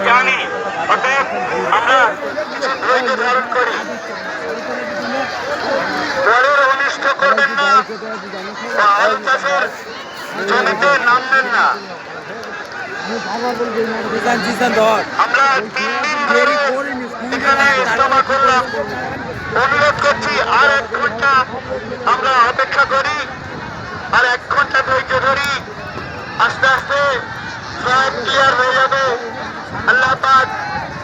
জানি, অতএব আমরা কিছু ধৈর্য ধারণ করি। পরের অনিষ্ট করবেন না বা আলু চাষের জমিতে নামবেন না। আমরা 3 দিন ধরে এখানে ইজতেমা করলাম। অনুরোধ করছি আর 1 ঘন্টা আমরা অপেক্ষা করি, আর 1 ঘন্টা ধৈর্য ধরি। আস্তে আস্তে সব ক্লিয়ার হয়ে যাবে। আল্লাহ পাক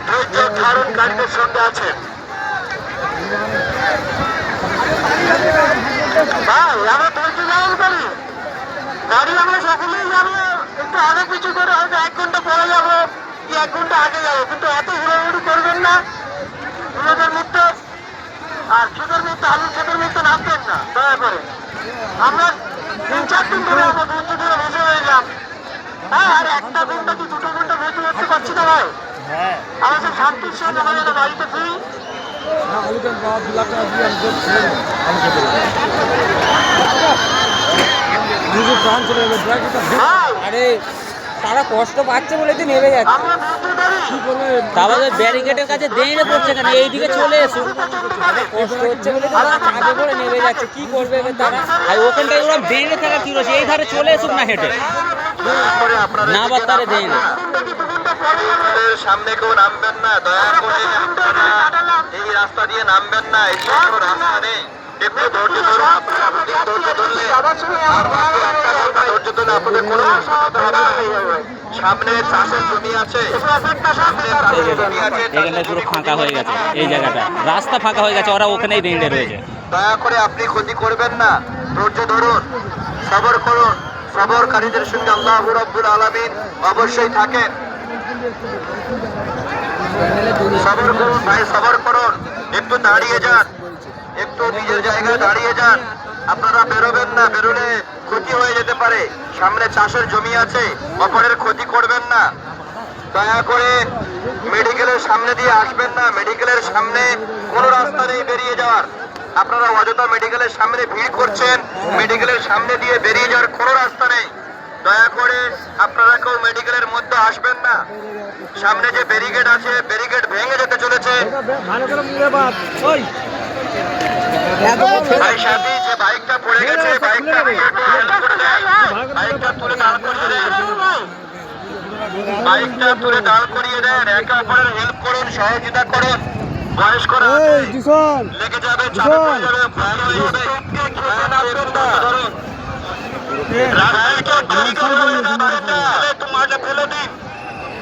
ধৈর্য ধারণকারীদের সঙ্গে আছেন। ভাই আমরা ধৈর্য ধারণ করি, গাড়ি আমরা সকলেই যাবো, একটু আগে পিছু করে হয়তো 1 ঘন্টা পরে যাবো কি 1 ঘন্টা আগে যাবো, কিন্তু এত হুড়োহুড়ি করবেন না। সুযোগের মৃত্যু আর সুযোগের মৃত্যু আলুর ক্ষেতের মৃত্যু নামবেন না দয়া করে। আমরা 3-4 দিন ধরে আমরা ধৈর্য ধরে বসে রইলাম। হ্যাঁ, আর 1টা ঘন্টা কি 2টো ঘন্টা ধৈর্য ধরতে পারছি না ভাই। আমরা সব শান্তির সঙ্গে আমরা যেন বাড়িতে ফিরি। আরে তারা কষ্ট পাচ্ছে বলে তো নেমে যাচ্ছে। তাহলে ব্যারিকেডের কাছে দেরিয়ে পড়ছে কেন? এইদিকে চলে এসো। কষ্ট হচ্ছে বলে তো চাপে করে নেমে যাচ্ছে। কি করবে তারা? আর ওখানটায় ওরা বেঁধে থাকা কি রয়েছে? এই ধারে চলে এসুক না হেঁটে, না বা তারে দেয় না। সামনে কেউ নামবেন না, দয়া করে আপনারা এই রাস্তা দিয়ে নামবেন না। এই সব রাস্তা নেই, একটু ধৈর্য ধরুন। আপনারা ধৈর্য ধরলে আর মাত্র 1টা ঘন্টা ধৈর্য ধরলে আপনাদের কোনো অসুবিধা হবে না। সামনে চাষের জমি আছে, এখানে পুরো ফাঁকা হয়ে গেছে। এই জায়গাটা রাস্তা ফাঁকা হয়ে গেছে, ওরা ওখানেই বেঁধে রয়েছে। দয়া করে আপনি ক্ষতি করবেন না, ধৈর্য ধরুন, সবর করুন। সবরকারীদের সঙ্গে আল্লাহ রাব্বুল আলামিন অবশ্যই থাকেন। সবর করুন ভাই, সবর করুন। একটু দাঁড়িয়ে যান, একটু নিজের জায়গায় দাঁড়িয়ে যান। আপনারা বেরোবেন না, বেরোলে ক্ষতি হয়ে যেতে পারে। সামনে চাষের জমি আছে, অপরের ক্ষতি করবেন না। দয়া করে মেডিকেলের সামনে দিয়ে আসবেন না। মেডিকেলের সামনে কোনো রাস্তা নেই বেরিয়ে যাওয়ার। আপনারা অযথা মেডিকেলের সামনে ভিড় করছেন, মেডিকেলের সামনে দিয়ে বেরিয়ে যাওয়ার কোনো রাস্তা নেই। দয়া করে আপনারা কেউ মেডিকেলের মধ্যে আসবেন না। সামনে যে ব্যারিকেড আছে, ব্যারিকেড ভেঙে যেতে চলেছে। ভাই সাথী যে বাইকটা পড়ে গেছে, বাইকটা তুলে দাঁড় করিয়ে দেন, বাইকটা তুলে দাঁড় করিয়ে দেন। একে অপরের হেল্প করুন, সহযোগিতা করুন। বয়স্করা লেগে যাবে, চাপে পড়ে যাবে, ভয় হয়ে যাবে। মাঠে ফেলে দিন,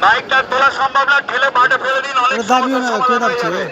বাইকটা তোলা সম্ভব না, ঠেলে মাঠে ফেলে দিন। অনেক সমস্যা সমাধান হয়ে যাবে।